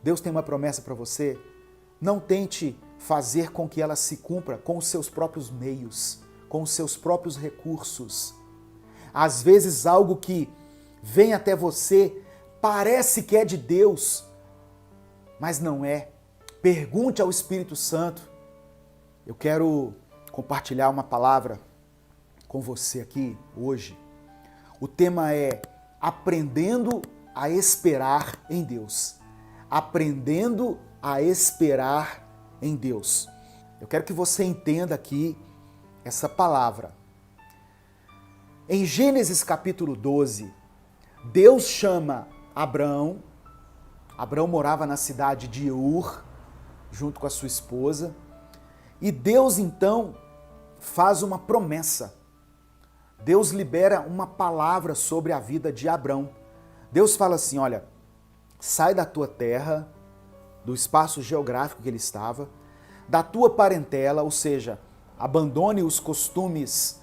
Deus tem uma promessa para você, não tente fazer com que ela se cumpra com os seus próprios meios, com os seus próprios recursos. Às vezes algo que vem até você parece que é de Deus, mas não é. Pergunte ao Espírito Santo. Eu quero compartilhar uma palavra com você aqui hoje. O tema é aprendendo a esperar em Deus. Aprendendo a esperar em Deus. Eu quero que você entenda aqui essa palavra. Em Gênesis capítulo 12, Deus chama Abrão. Abrão morava na cidade de Ur, junto com a sua esposa. E Deus então faz uma promessa. Deus libera uma palavra sobre a vida de Abrão. Deus fala assim, olha, sai da tua terra, do espaço geográfico que ele estava, da tua parentela, ou seja, abandone os costumes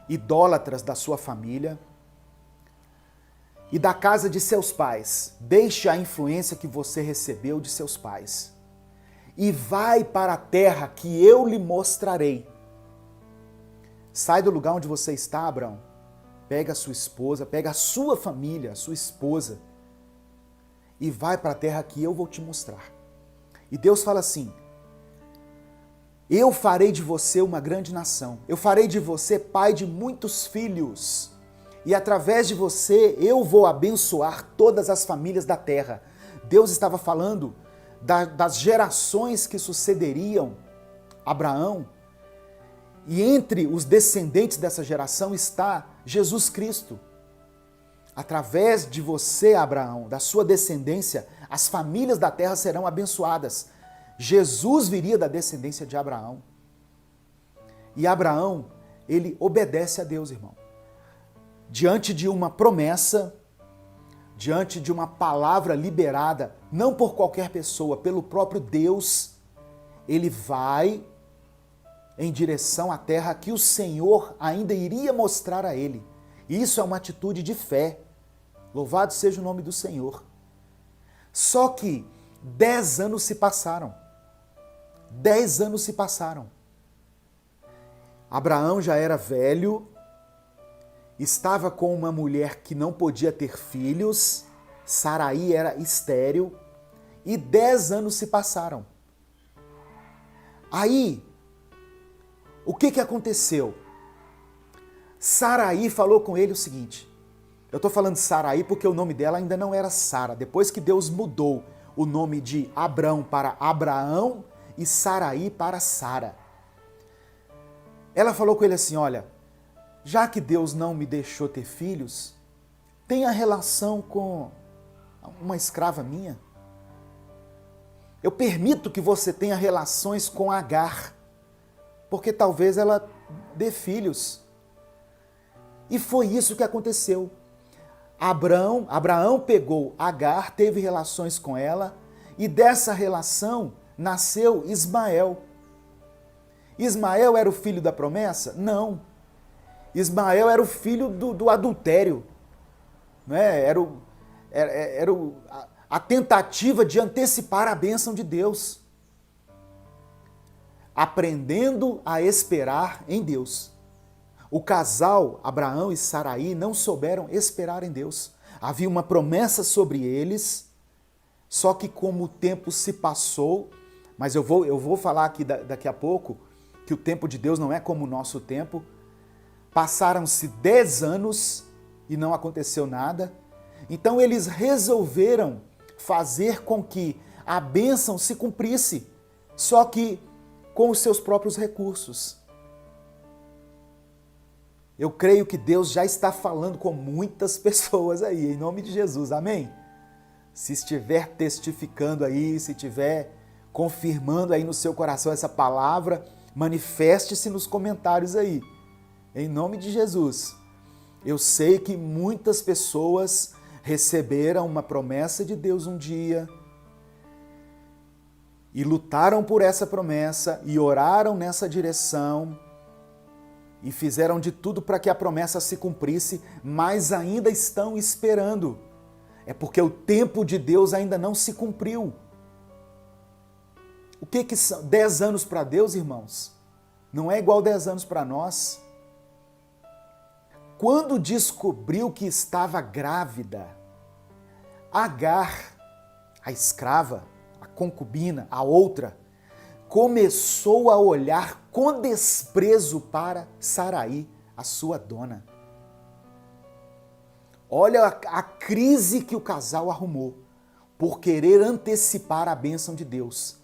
idólatras da sua família e da casa de seus pais. Deixe a influência que você recebeu de seus pais e vai para a terra que eu lhe mostrarei. Sai do lugar onde você está, Abrão. Pega a sua esposa, pega a sua família, a sua esposa e vai para a terra que eu vou te mostrar. E Deus fala assim, eu farei de você uma grande nação, eu farei de você pai de muitos filhos, e através de você eu vou abençoar todas as famílias da terra. Deus estava falando das gerações que sucederiam Abraão, e entre os descendentes dessa geração está Jesus Cristo. Através de você, Abraão, da sua descendência, as famílias da terra serão abençoadas. Jesus viria da descendência de Abraão. E Abraão, ele obedece a Deus, irmão. Diante de uma promessa, diante de uma palavra liberada, não por qualquer pessoa, pelo próprio Deus, ele vai em direção à terra que o Senhor ainda iria mostrar a ele. Isso é uma atitude de fé. Louvado seja o nome do Senhor. Só que 10 anos se passaram. 10 anos se passaram. Abraão já era velho, estava com uma mulher que não podia ter filhos, Saraí era estéril, e 10 anos se passaram. Aí, o que aconteceu? Saraí falou com ele o seguinte, eu estou falando Saraí porque o nome dela ainda não era Sara, depois que Deus mudou o nome de Abrão para Abraão e Saraí para Sara. Ela falou com ele assim, olha, já que Deus não me deixou ter filhos, tenha relação com uma escrava minha. Eu permito que você tenha relações com Agar, porque talvez ela dê filhos. E foi isso que aconteceu. Abraão pegou Agar, teve relações com ela, e dessa relação nasceu Ismael. Ismael era o filho da promessa? Não. Ismael era o filho do adultério. Né? Era a tentativa de antecipar a bênção de Deus. Aprendendo a esperar em Deus. O casal, Abraão e Saraí, não souberam esperar em Deus. Havia uma promessa sobre eles, só que como o tempo se passou, mas eu vou falar aqui daqui a pouco, que o tempo de Deus não é como o nosso tempo. Passaram-se 10 anos e não aconteceu nada. Então eles resolveram fazer com que a bênção se cumprisse, só que com os seus próprios recursos. Eu creio que Deus já está falando com muitas pessoas aí, em nome de Jesus, amém? Se estiver testificando aí, se estiver confirmando aí no seu coração essa palavra, manifeste-se nos comentários aí, em nome de Jesus. Eu sei que muitas pessoas receberam uma promessa de Deus um dia e lutaram por essa promessa e oraram nessa direção e fizeram de tudo para que a promessa se cumprisse, mas ainda estão esperando. É porque o tempo de Deus ainda não se cumpriu. O que são 10 anos para Deus, irmãos? Não é igual 10 anos para nós. Quando descobriu que estava grávida, Agar, a escrava, a concubina, a outra, começou a olhar com desprezo para Sarai, a sua dona. Olha a crise que o casal arrumou por querer antecipar a bênção de Deus.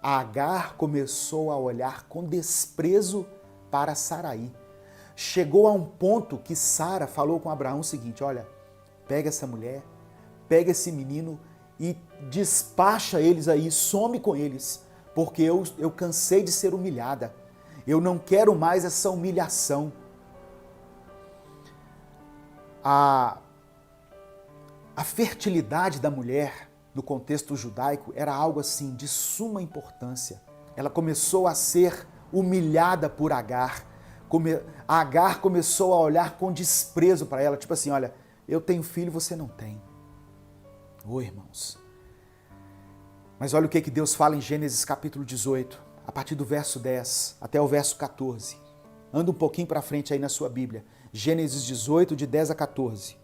A Agar começou a olhar com desprezo para Sarai. Chegou a um ponto que Sara falou com Abraão o seguinte: olha, pega essa mulher, pega esse menino e despacha eles aí, some com eles, porque eu cansei de ser humilhada. Eu não quero mais essa humilhação. A fertilidade da mulher, no contexto judaico, era algo assim de suma importância. Ela começou a ser humilhada por Agar. Agar começou a olhar com desprezo para ela, tipo assim, olha, eu tenho filho, você não tem. Ô, irmãos. Mas olha o que Deus fala em Gênesis capítulo 18, a partir do verso 10 até o verso 14. Anda um pouquinho para frente aí na sua Bíblia. Gênesis 18, de 10 a 14.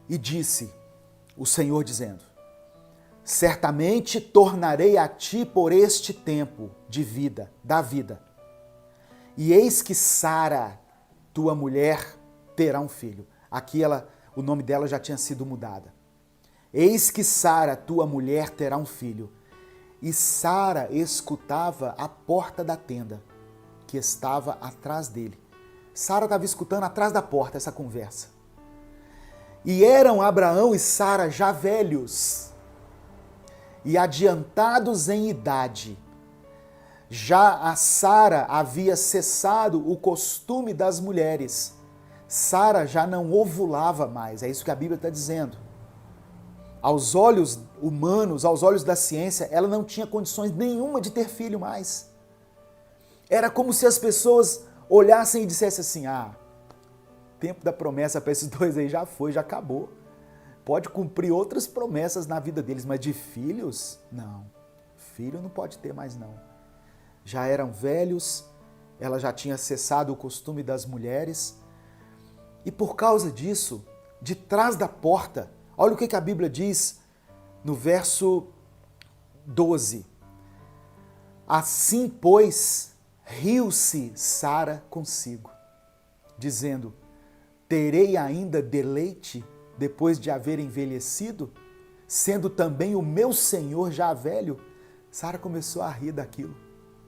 E disse o Senhor dizendo: certamente tornarei a ti por este tempo de vida, da vida. E eis que Sara, tua mulher, terá um filho. Aqui o nome dela já tinha sido mudada. Eis que Sara, tua mulher, terá um filho. E Sara escutava a porta da tenda, que estava atrás dele. Sara estava escutando atrás da porta essa conversa. E eram Abraão e Sara já velhos e adiantados em idade. Já a Sara havia cessado o costume das mulheres. Sara já não ovulava mais, é isso que a Bíblia está dizendo. Aos olhos humanos, aos olhos da ciência, ela não tinha condições nenhuma de ter filho mais. Era como se as pessoas olhassem e dissessem assim: tempo da promessa para esses dois aí já foi, já acabou. Pode cumprir outras promessas na vida deles, mas de filhos, não. Filho não pode ter mais não. Já eram velhos, ela já tinha cessado o costume das mulheres. E por causa disso, de trás da porta, olha o que a Bíblia diz no verso 12. Assim, pois, riu-se Sara consigo, dizendo: terei ainda deleite depois de haver envelhecido, sendo também o meu senhor já velho? Sara começou a rir daquilo.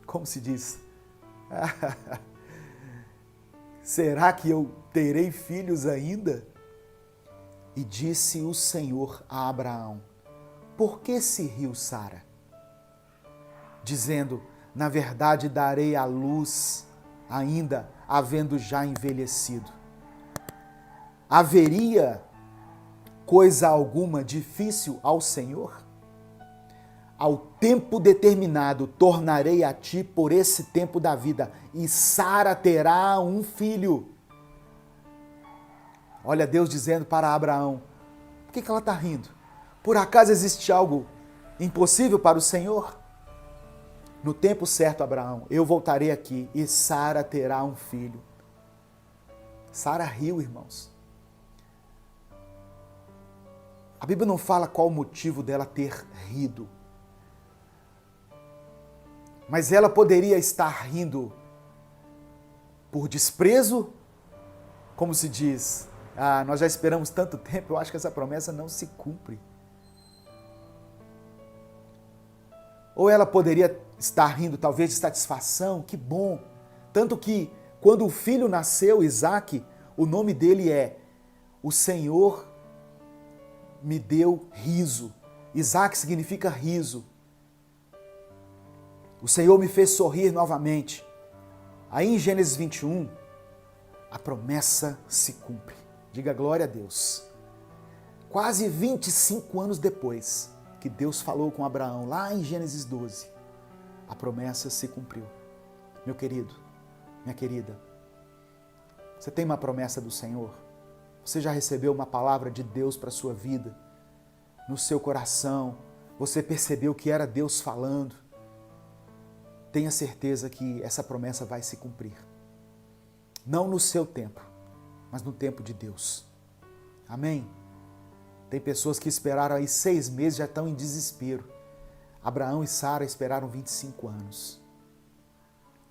Como se diz? Será que eu terei filhos ainda? E disse o Senhor a Abraão: por que se riu Sara? Dizendo: na verdade darei à luz ainda, havendo já envelhecido. Haveria coisa alguma difícil ao Senhor? Ao tempo determinado tornarei a ti por esse tempo da vida, e Sara terá um filho. Olha Deus dizendo para Abraão: por que ela está rindo? Por acaso existe algo impossível para o Senhor? No tempo certo, Abraão, eu voltarei aqui e Sara terá um filho. Sara riu, irmãos. A Bíblia não fala qual o motivo dela ter rido. Mas ela poderia estar rindo por desprezo, como se diz: nós já esperamos tanto tempo, eu acho que essa promessa não se cumpre. Ou ela poderia estar rindo talvez de satisfação, que bom. Tanto que quando o filho nasceu, Isaque, o nome dele é: o Senhor me deu riso. Isaque significa riso. O Senhor me fez sorrir novamente. Aí em Gênesis 21, a promessa se cumpre. Diga glória a Deus. Quase 25 anos depois que Deus falou com Abraão, lá em Gênesis 12, a promessa se cumpriu. Meu querido, minha querida, você tem uma promessa do Senhor? Você já recebeu uma palavra de Deus para a sua vida? no seu coração, você percebeu que era Deus falando, tenha certeza que essa promessa vai se cumprir. Não no seu tempo, mas no tempo de Deus. Amém? Tem pessoas que esperaram aí 6 meses e já estão em desespero. Abraão e Sara esperaram 25 anos.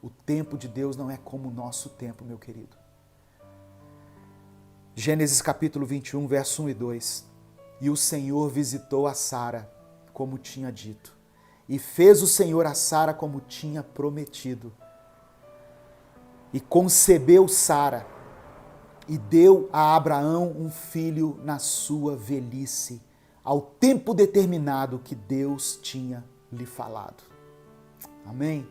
O tempo de Deus não é como o nosso tempo, meu querido. Gênesis capítulo 21, verso 1 e 2. E o Senhor visitou a Sara, como tinha dito. E fez o Senhor a Sara como tinha prometido. E concebeu Sara, e deu a Abraão um filho na sua velhice, ao tempo determinado que Deus tinha lhe falado. Amém?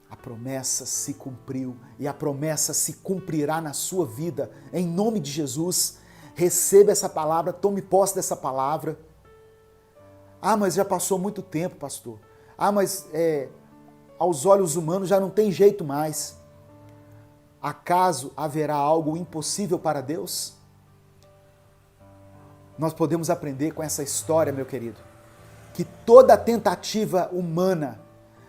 A promessa se cumpriu e a promessa se cumprirá na sua vida, em nome de Jesus. Receba essa palavra, tome posse dessa palavra. Ah, mas já passou muito tempo, pastor. Ah, mas aos olhos humanos já não tem jeito mais. Acaso haverá algo impossível para Deus? Nós podemos aprender com essa história, meu querido, que toda tentativa humana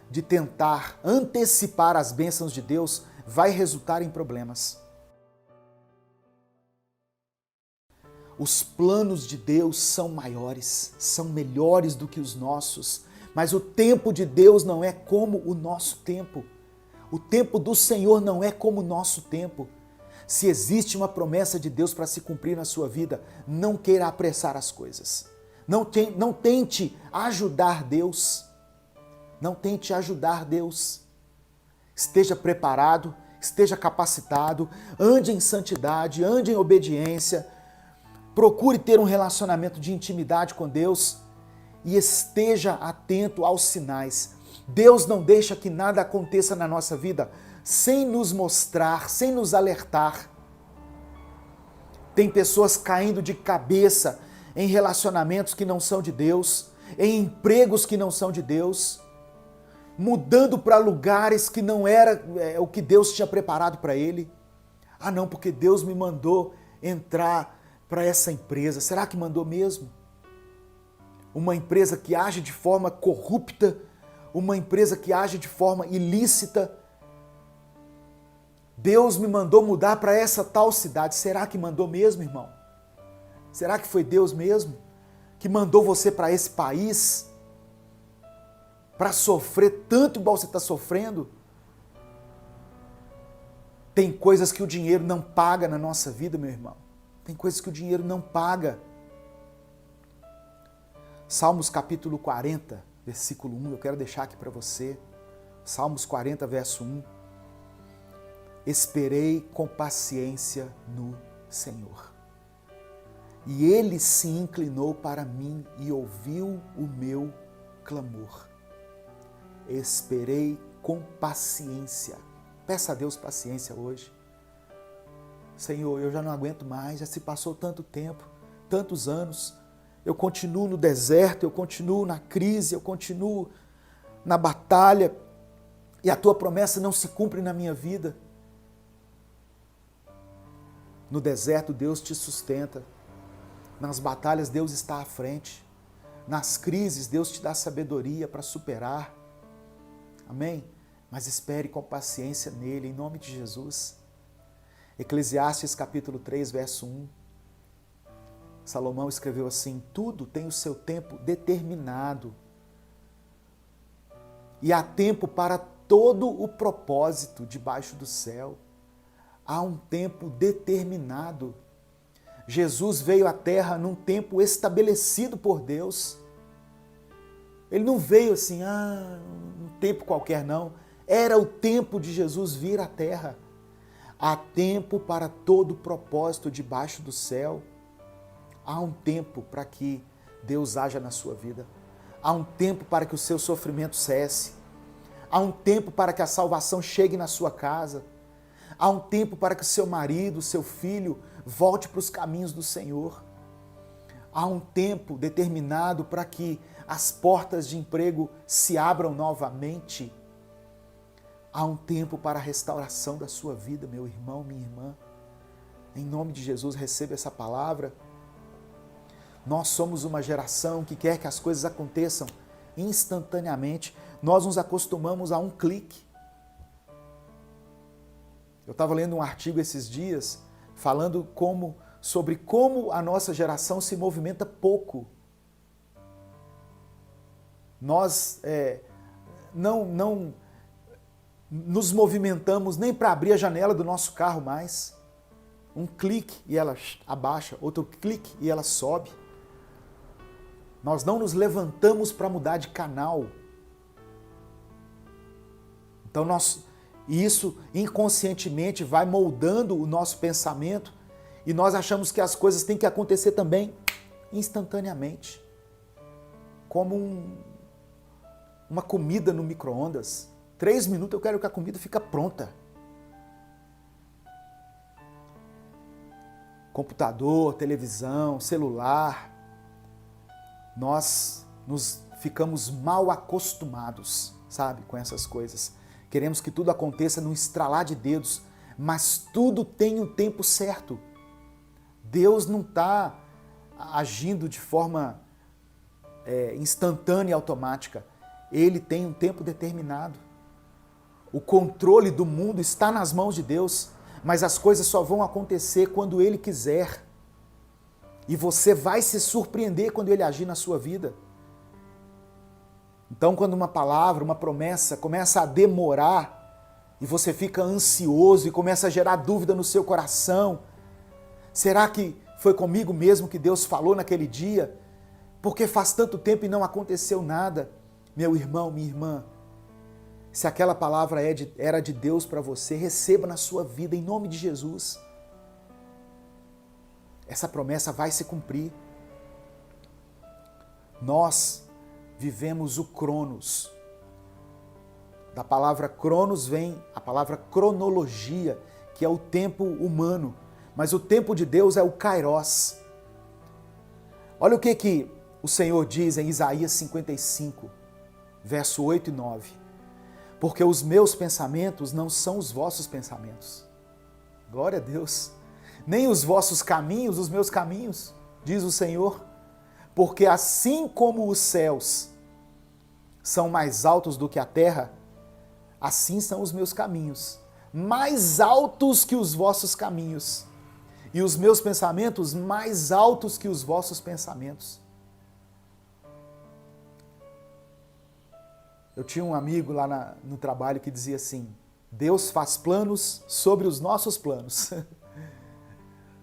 de tentar antecipar as bênçãos de Deus vai resultar em problemas. Os planos de Deus são maiores, são melhores do que os nossos, mas o tempo de Deus não é como o nosso tempo. O tempo do Senhor não é como o nosso tempo. Se existe uma promessa de Deus para se cumprir na sua vida, não queira apressar as coisas. Não tente ajudar Deus. Não tente ajudar Deus. Esteja preparado, esteja capacitado, ande em santidade, ande em obediência, procure ter um relacionamento de intimidade com Deus e esteja atento aos sinais. Deus não deixa que nada aconteça na nossa vida sem nos mostrar, sem nos alertar. Tem pessoas caindo de cabeça em relacionamentos que não são de Deus, em empregos que não são de Deus, mudando para lugares que não era o que Deus tinha preparado para ele. Ah não, porque Deus me mandou entrar para essa empresa. Será que mandou mesmo? Uma empresa que age de forma corrupta, uma empresa que age de forma ilícita. Deus me mandou mudar para essa tal cidade. Será que mandou mesmo, irmão? Será que foi Deus mesmo que mandou você para esse país? Para sofrer tanto igual você está sofrendo? Tem coisas que o dinheiro não paga na nossa vida, meu irmão. Tem coisas que o dinheiro não paga. Salmos capítulo 40, versículo 1, eu quero deixar aqui para você. Salmos 40, verso 1. Esperei com paciência no Senhor. E Ele se inclinou para mim e ouviu o meu clamor. Esperei com paciência. Peça a Deus paciência hoje. Senhor, eu já não aguento mais, já se passou tanto tempo, tantos anos. Eu continuo no deserto, eu continuo na crise, eu continuo na batalha e a Tua promessa não se cumpre na minha vida. No deserto, Deus te sustenta. Nas batalhas, Deus está à frente. Nas crises, Deus te dá sabedoria para superar. Amém? Mas espere com paciência nele, em nome de Jesus. Eclesiastes capítulo 3, verso 1. Salomão escreveu assim: tudo tem o seu tempo determinado. E há tempo para todo o propósito debaixo do céu. Há um tempo determinado. Jesus veio à Terra num tempo estabelecido por Deus. Ele não veio assim, um tempo qualquer, não. Era o tempo de Jesus vir à Terra. Há tempo para todo propósito debaixo do céu. Há um tempo para que Deus haja na sua vida. Há um tempo para que o seu sofrimento cesse. Há um tempo para que a salvação chegue na sua casa. Há um tempo para que o seu marido, o seu filho, volte para os caminhos do Senhor. Há um tempo determinado para que as portas de emprego se abram novamente. Há um tempo para a restauração da sua vida, meu irmão, minha irmã. Em nome de Jesus, receba essa palavra. Nós somos uma geração que quer que as coisas aconteçam instantaneamente. Nós nos acostumamos a um clique. Eu estava lendo um artigo esses dias falando sobre como a nossa geração se movimenta pouco. Nós não nos movimentamos nem para abrir a janela do nosso carro mais. Um clique e ela abaixa, outro clique e ela sobe. Nós não nos levantamos para mudar de canal. Então isso inconscientemente vai moldando o nosso pensamento e nós achamos que as coisas têm que acontecer também instantaneamente. Como uma comida no micro-ondas. 3 minutos eu quero que a comida fique pronta. Computador, televisão, celular. Nós nos ficamos mal acostumados, sabe, com essas coisas. Queremos que tudo aconteça num estralar de dedos, mas tudo tem um tempo certo. Deus não está agindo de forma instantânea e automática. Ele tem um tempo determinado. O controle do mundo está nas mãos de Deus, mas as coisas só vão acontecer quando Ele quiser. E você vai se surpreender quando Ele agir na sua vida. Então, quando uma palavra, uma promessa começa a demorar e você fica ansioso e começa a gerar dúvida no seu coração, será que foi comigo mesmo que Deus falou naquele dia? Porque faz tanto tempo e não aconteceu nada. Meu irmão, minha irmã, se aquela palavra era de Deus para você, receba na sua vida em nome de Jesus. Essa promessa vai se cumprir. Nós vivemos o Cronos. Da palavra Cronos vem a palavra cronologia, que é o tempo humano. Mas o tempo de Deus é o Kairos. Olha o que o Senhor diz em Isaías 55, verso 8 e 9. Porque os meus pensamentos não são os vossos pensamentos. Glória a Deus. Nem os vossos caminhos, os meus caminhos, diz o Senhor. Porque assim como os céus são mais altos do que a terra, assim são os meus caminhos, mais altos que os vossos caminhos, e os meus pensamentos mais altos que os vossos pensamentos. Eu tinha um amigo lá no trabalho que dizia assim: Deus faz planos sobre os nossos planos.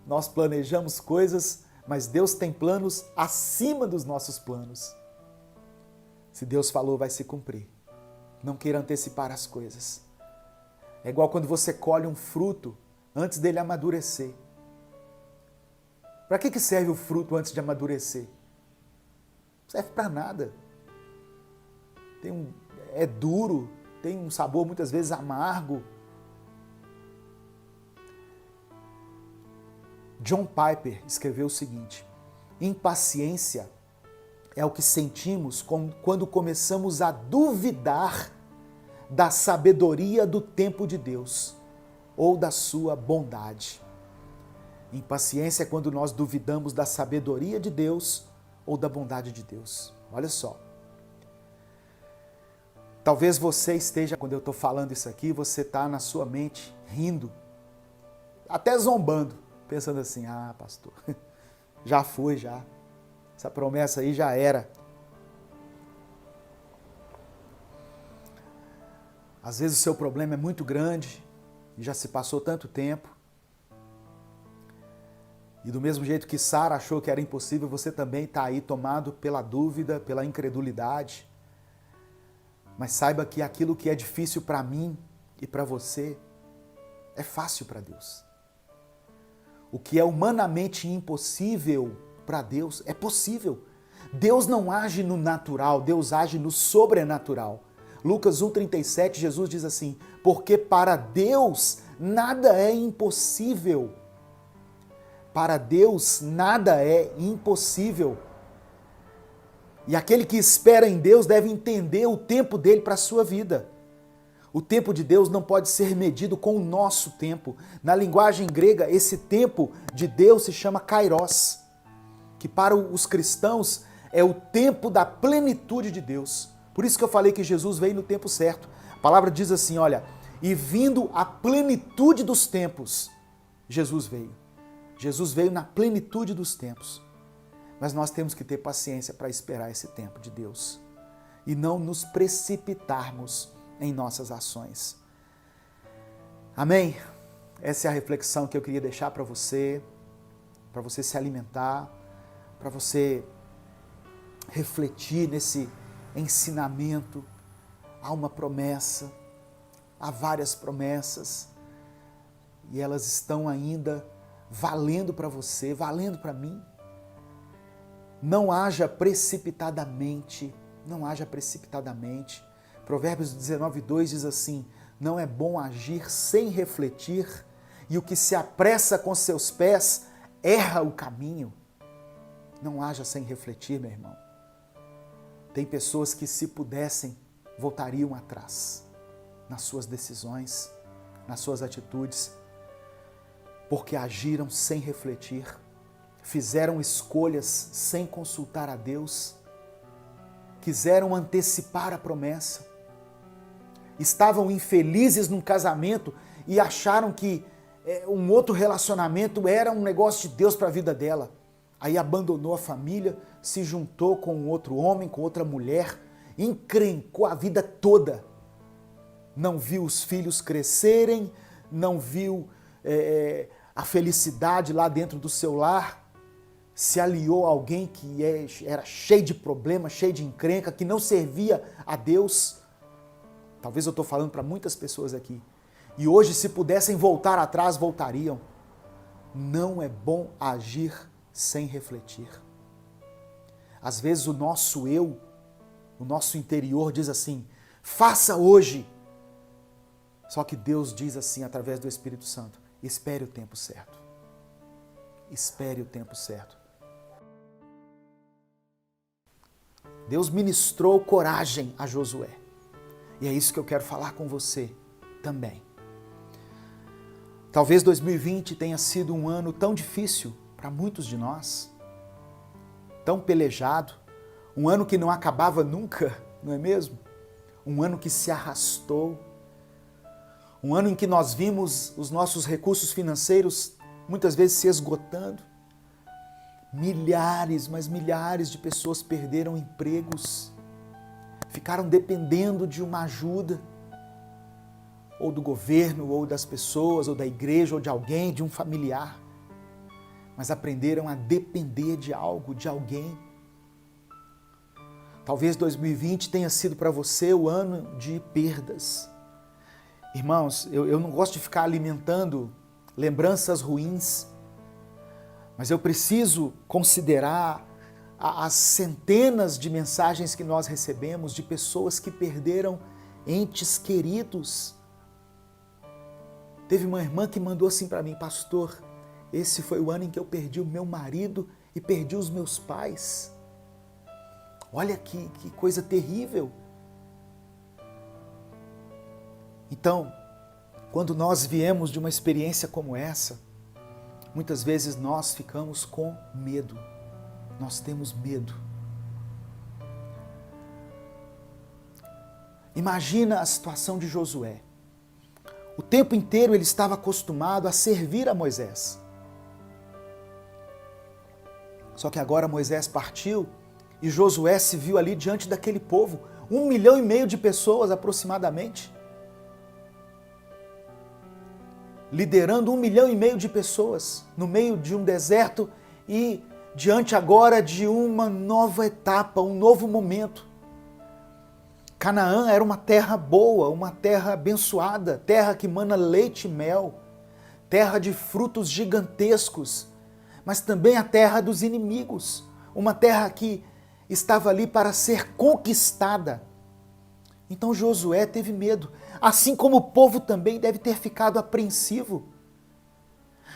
Nós planejamos coisas, mas Deus tem planos acima dos nossos planos. Se Deus falou, vai se cumprir. Não queira antecipar as coisas. É igual quando você colhe um fruto antes dele amadurecer. Para que serve o fruto antes de amadurecer? Não serve para nada. É duro, tem um sabor muitas vezes amargo. John Piper escreveu o seguinte: impaciência é o que sentimos quando começamos a duvidar da sabedoria do tempo de Deus ou da sua bondade. Impaciência é quando nós duvidamos da sabedoria de Deus ou da bondade de Deus. Olha só. Talvez você esteja, quando eu estou falando isso aqui, você está na sua mente rindo, até zombando, pensando assim: ah, pastor, já foi, já. Essa promessa aí já era. Às vezes o seu problema é muito grande e já se passou tanto tempo. E do mesmo jeito que Sara achou que era impossível, você também está aí tomado pela dúvida, pela incredulidade. Mas saiba que aquilo que é difícil para mim e para você é fácil para Deus. O que é humanamente impossível para Deus é possível. Deus não age no natural, Deus age no sobrenatural. Lucas 1,37, Jesus diz assim: porque para Deus nada é impossível. Para Deus nada é impossível. E aquele que espera em Deus deve entender o tempo dele para a sua vida. O tempo de Deus não pode ser medido com o nosso tempo. Na linguagem grega, esse tempo de Deus se chama kairos. que para os cristãos é o tempo da plenitude de Deus. Por isso que eu falei que Jesus veio no tempo certo. A palavra diz assim, olha, e vindo a plenitude dos tempos, Jesus veio. Jesus veio na plenitude dos tempos. Mas nós temos que ter paciência para esperar esse tempo de Deus e não nos precipitarmos em nossas ações. Amém? Essa é a reflexão que eu queria deixar para você se alimentar, para você refletir nesse ensinamento. Há uma promessa, há várias promessas, e elas estão ainda valendo para você, valendo para mim. Não haja precipitadamente, não haja precipitadamente. Provérbios 19:2 diz assim, não é bom agir sem refletir, e o que se apressa com seus pés erra o caminho. Não haja sem refletir, meu irmão. Tem pessoas que, se pudessem, voltariam atrás nas suas decisões, nas suas atitudes, porque agiram sem refletir, fizeram escolhas sem consultar a Deus, quiseram antecipar a promessa, estavam infelizes num casamento e acharam que um outro relacionamento era um negócio de Deus para a vida dela. Aí abandonou a família, se juntou com um outro homem, com outra mulher, encrencou a vida toda. Não viu os filhos crescerem, não viu a felicidade lá dentro do seu lar, se aliou a alguém que era cheio de problemas, cheio de encrenca, que não servia a Deus. Talvez eu estou falando para muitas pessoas aqui. E hoje, se pudessem voltar atrás, voltariam. Não é bom agir sem refletir. Às vezes o nosso eu, o nosso interior diz assim, faça hoje. Só que Deus diz assim, através do Espírito Santo, espere o tempo certo. Espere o tempo certo. Deus ministrou coragem a Josué. E é isso que eu quero falar com você também. Talvez 2020 tenha sido um ano tão difícil para muitos de nós, tão pelejado, um ano que não acabava nunca, não é mesmo? Um ano que se arrastou, um ano em que nós vimos os nossos recursos financeiros muitas vezes se esgotando. Milhares, mas milhares de pessoas perderam empregos, ficaram dependendo de uma ajuda, ou do governo, ou das pessoas, ou da igreja, ou de alguém, de um familiar. Mas aprenderam a depender de algo, de alguém. Talvez 2020 tenha sido para você o ano de perdas. Irmãos, eu não gosto de ficar alimentando lembranças ruins, mas eu preciso considerar as centenas de mensagens que nós recebemos de pessoas que perderam entes queridos. Teve uma irmã que mandou assim para mim, pastor, esse foi o ano em que eu perdi o meu marido e perdi os meus pais. Olha que coisa terrível. Então, quando nós viemos de uma experiência como essa, muitas vezes nós ficamos com medo. Nós temos medo. Imagina a situação de Josué. O tempo inteiro ele estava acostumado a servir a Moisés. Só que agora Moisés partiu e Josué se viu ali diante daquele povo, 1,5 milhão de pessoas aproximadamente, liderando 1,5 milhão de pessoas no meio de um deserto e diante agora de uma nova etapa, um novo momento. Canaã era uma terra boa, uma terra abençoada, terra que mana leite e mel, terra de frutos gigantescos, mas também a terra dos inimigos, uma terra que estava ali para ser conquistada. Então Josué teve medo, assim como o povo também deve ter ficado apreensivo.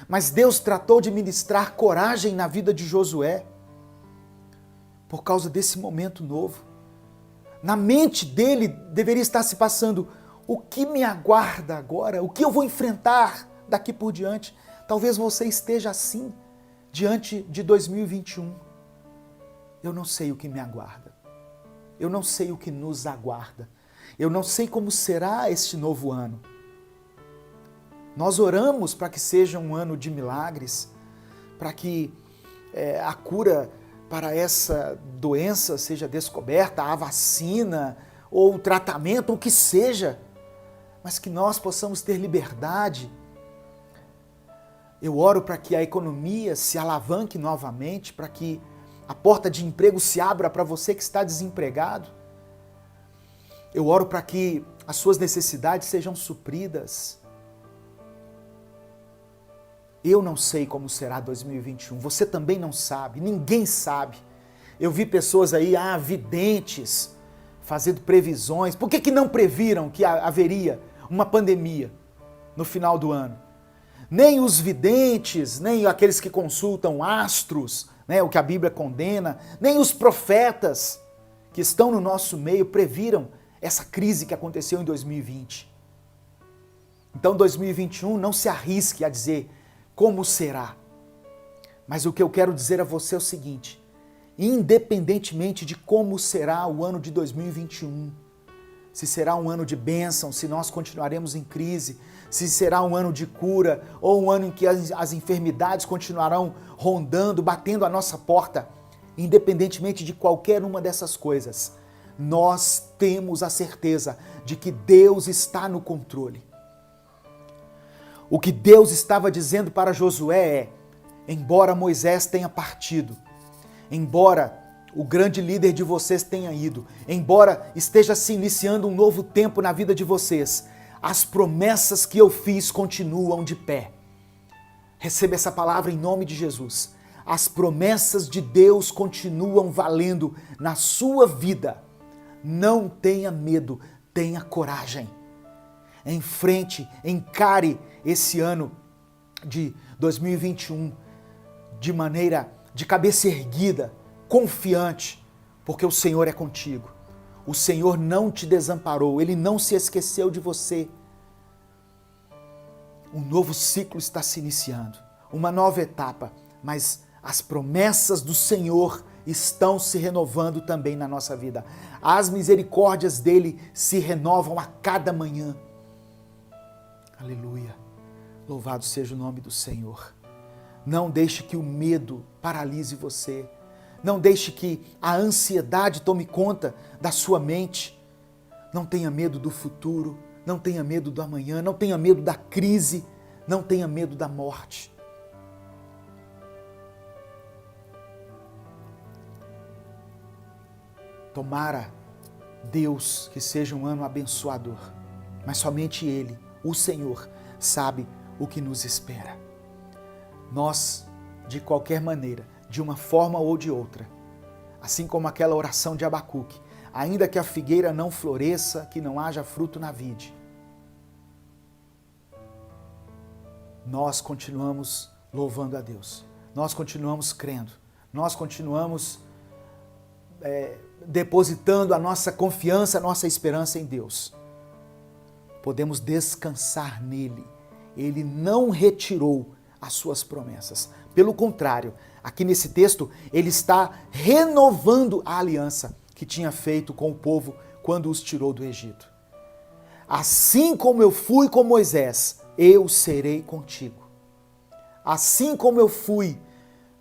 Mas Deus tratou de ministrar coragem na vida de Josué, por causa desse momento novo. Na mente dele deveria estar se passando, o que me aguarda agora? O que eu vou enfrentar daqui por diante? Talvez você esteja assim, diante de 2021. Eu não sei o que me aguarda. Eu não sei o que nos aguarda. Eu não sei como será este novo ano. Nós oramos para que seja um ano de milagres, para que a cura para essa doença seja descoberta, a vacina ou o tratamento, o que seja, mas que nós possamos ter liberdade. Eu oro para que a economia se alavanque novamente, para que a porta de emprego se abra para você que está desempregado. Eu oro para que as suas necessidades sejam supridas. Eu não sei como será 2021, você também não sabe, ninguém sabe. Eu vi pessoas aí, videntes, fazendo previsões. Por que não previram que haveria uma pandemia no final do ano? Nem os videntes, nem aqueles que consultam astros, né, o que a Bíblia condena, nem os profetas que estão no nosso meio previram essa crise que aconteceu em 2020. Então 2021 não se arrisque a dizer como será. Mas o que eu quero dizer a você é o seguinte: independentemente de como será o ano de 2021, se será um ano de bênção, se nós continuaremos em crise, se será um ano de cura ou um ano em que as enfermidades continuarão rondando, batendo a nossa porta, independentemente de qualquer uma dessas coisas, nós temos a certeza de que Deus está no controle. O que Deus estava dizendo para Josué é: embora Moisés tenha partido, embora o grande líder de vocês tenha ido, embora esteja se iniciando um novo tempo na vida de vocês, as promessas que eu fiz continuam de pé. Receba essa palavra em nome de Jesus. As promessas de Deus continuam valendo na sua vida. Não tenha medo, tenha coragem. Enfrente, encare esse ano de 2021 de cabeça erguida, confiante, porque o Senhor é contigo. O Senhor não te desamparou, Ele não se esqueceu de você. Um novo ciclo está se iniciando, uma nova etapa, mas as promessas do Senhor estão se renovando também na nossa vida. As misericórdias dele se renovam a cada manhã. Aleluia. Louvado seja o nome do Senhor. Não deixe que o medo paralise você. Não deixe que a ansiedade tome conta da sua mente. Não tenha medo do futuro. Não tenha medo do amanhã. Não tenha medo da crise. Não tenha medo da morte. Tomara Deus que seja um ano abençoador, mas somente Ele, o Senhor, sabe o que nos espera. Nós, de qualquer maneira, de uma forma ou de outra, assim como aquela oração de Abacuque, ainda que a figueira não floresça, que não haja fruto na vide, nós continuamos louvando a Deus, nós continuamos crendo, nós continuamos depositando a nossa confiança, a nossa esperança em Deus. Podemos descansar nele. Ele não retirou as suas promessas. Pelo contrário, aqui nesse texto, ele está renovando a aliança que tinha feito com o povo quando os tirou do Egito. Assim como eu fui com Moisés, eu serei contigo. Assim como eu fui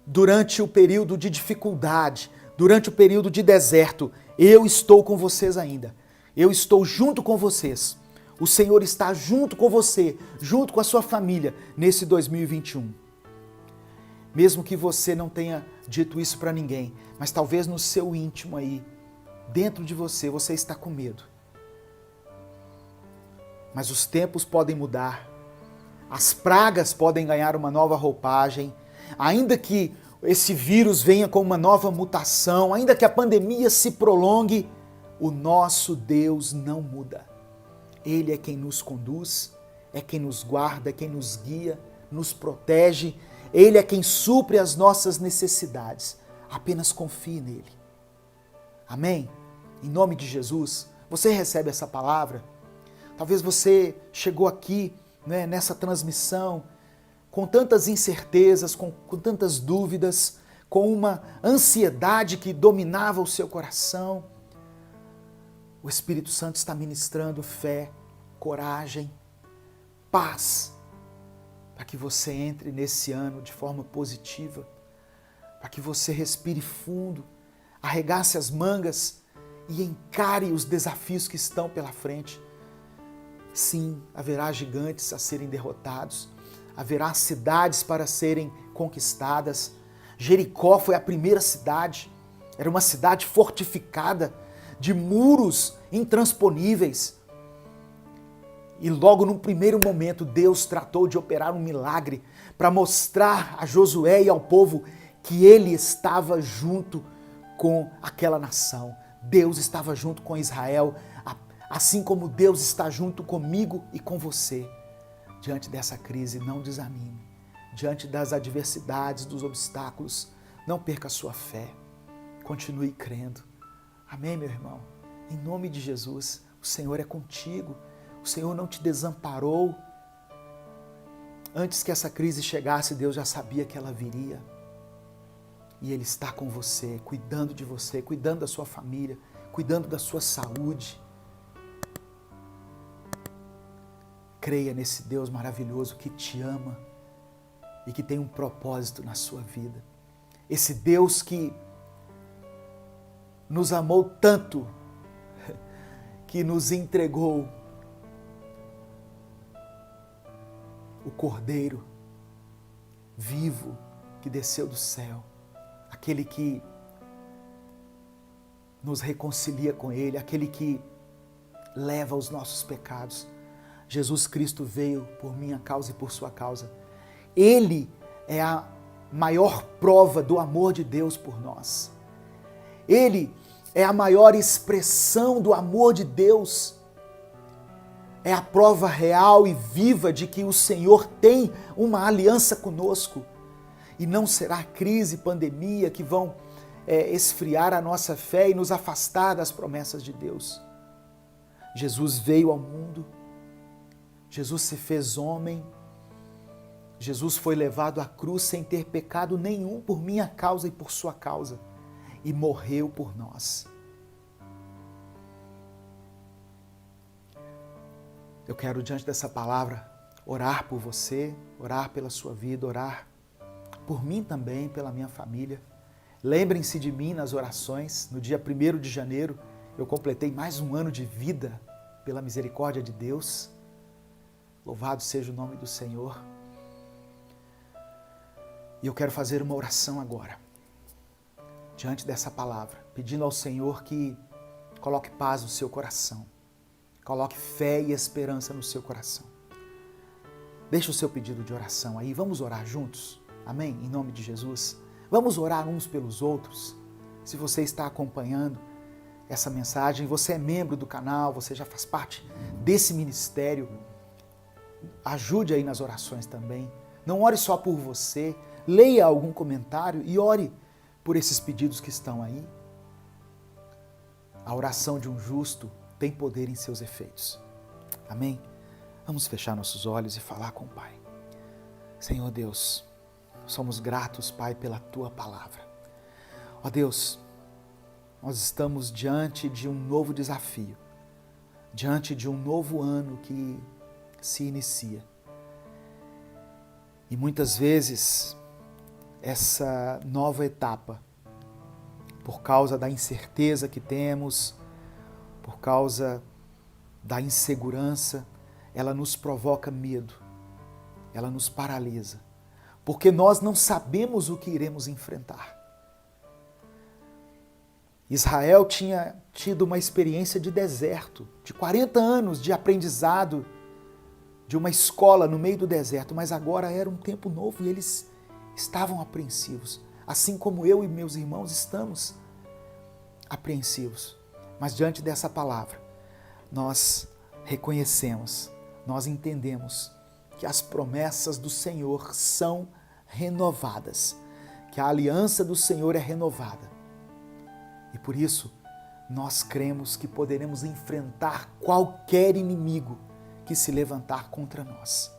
durante o período de dificuldade, durante o período de deserto, eu estou com vocês ainda. Eu estou junto com vocês. O Senhor está junto com você, junto com a sua família, nesse 2021. Mesmo que você não tenha dito isso para ninguém, mas talvez no seu íntimo aí, dentro de você, você está com medo. Mas os tempos podem mudar, as pragas podem ganhar uma nova roupagem, ainda que esse vírus venha com uma nova mutação, ainda que a pandemia se prolongue, o nosso Deus não muda. Ele é quem nos conduz, é quem nos guarda, é quem nos guia, nos protege. Ele é quem supre as nossas necessidades. Apenas confie nele. Amém? Em nome de Jesus, você recebe essa palavra? Talvez você chegou aqui, nessa transmissão com tantas incertezas, com tantas dúvidas, com uma ansiedade que dominava o seu coração. O Espírito Santo está ministrando fé, coragem, paz, para que você entre nesse ano de forma positiva, para que você respire fundo, arregace as mangas e encare os desafios que estão pela frente. Sim, haverá gigantes a serem derrotados, haverá cidades para serem conquistadas. Jericó foi a primeira cidade, era uma cidade fortificada, de muros intransponíveis. E logo num primeiro momento, Deus tratou de operar um milagre para mostrar a Josué e ao povo que ele estava junto com aquela nação. Deus estava junto com Israel, assim como Deus está junto comigo e com você. Diante dessa crise, não desanime. Diante das adversidades, dos obstáculos, não perca a sua fé. Continue crendo. Amém, meu irmão? Em nome de Jesus, o Senhor é contigo. O Senhor não te desamparou. Antes que essa crise chegasse, Deus já sabia que ela viria. E Ele está com você, cuidando de você, cuidando da sua família, cuidando da sua saúde. Creia nesse Deus maravilhoso que te ama e que tem um propósito na sua vida. Esse Deus que nos amou tanto, que nos entregou o Cordeiro vivo que desceu do céu, aquele que nos reconcilia com Ele, aquele que leva os nossos pecados. Jesus Cristo veio por minha causa e por sua causa. Ele é a maior prova do amor de Deus por nós. Ele é a maior expressão do amor de Deus. É a prova real e viva de que o Senhor tem uma aliança conosco. E não será crise, pandemia que vão esfriar a nossa fé e nos afastar das promessas de Deus. Jesus veio ao mundo, Jesus se fez homem, Jesus foi levado à cruz sem ter pecado nenhum por minha causa e por sua causa, e morreu por nós. Eu quero, diante dessa palavra, orar por você, orar pela sua vida, orar por mim também, pela minha família. Lembrem-se de mim nas orações. No dia 1º de janeiro, eu completei mais um ano de vida pela misericórdia de Deus. Louvado seja o nome do Senhor. E eu quero fazer uma oração agora, diante dessa palavra, pedindo ao Senhor que coloque paz no seu coração, coloque fé e esperança no seu coração. Deixe o seu pedido de oração aí, vamos orar juntos? Amém? Em nome de Jesus. Vamos orar uns pelos outros. Se você está acompanhando essa mensagem, você é membro do canal, você já faz parte desse ministério, ajude aí nas orações também. Não ore só por você, leia algum comentário e ore por esses pedidos que estão aí. A oração de um justo tem poder em seus efeitos. Amém? Vamos fechar nossos olhos e falar com o Pai. Senhor Deus, somos gratos, Pai, pela Tua palavra. Ó Deus, nós estamos diante de um novo desafio, diante de um novo ano que se inicia. E muitas vezes essa nova etapa, por causa da incerteza que temos, por causa da insegurança, ela nos provoca medo, ela nos paralisa, porque nós não sabemos o que iremos enfrentar. Israel tinha tido uma experiência de deserto, de 40 anos de aprendizado, de uma escola no meio do deserto, mas agora era um tempo novo e eles estavam apreensivos, assim como eu e meus irmãos estamos apreensivos. Mas diante dessa palavra, nós reconhecemos, nós entendemos que as promessas do Senhor são renovadas, que a aliança do Senhor é renovada. E por isso, nós cremos que poderemos enfrentar qualquer inimigo que se levantar contra nós.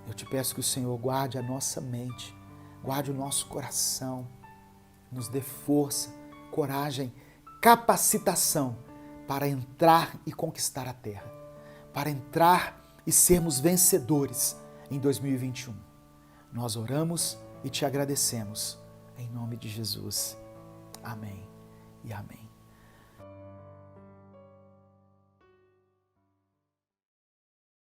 Eu te peço que o Senhor guarde a nossa mente, guarde o nosso coração, nos dê força, coragem, capacitação para entrar e conquistar a terra, para entrar e sermos vencedores em 2021. Nós oramos e te agradecemos. Em nome de Jesus. Amém e amém.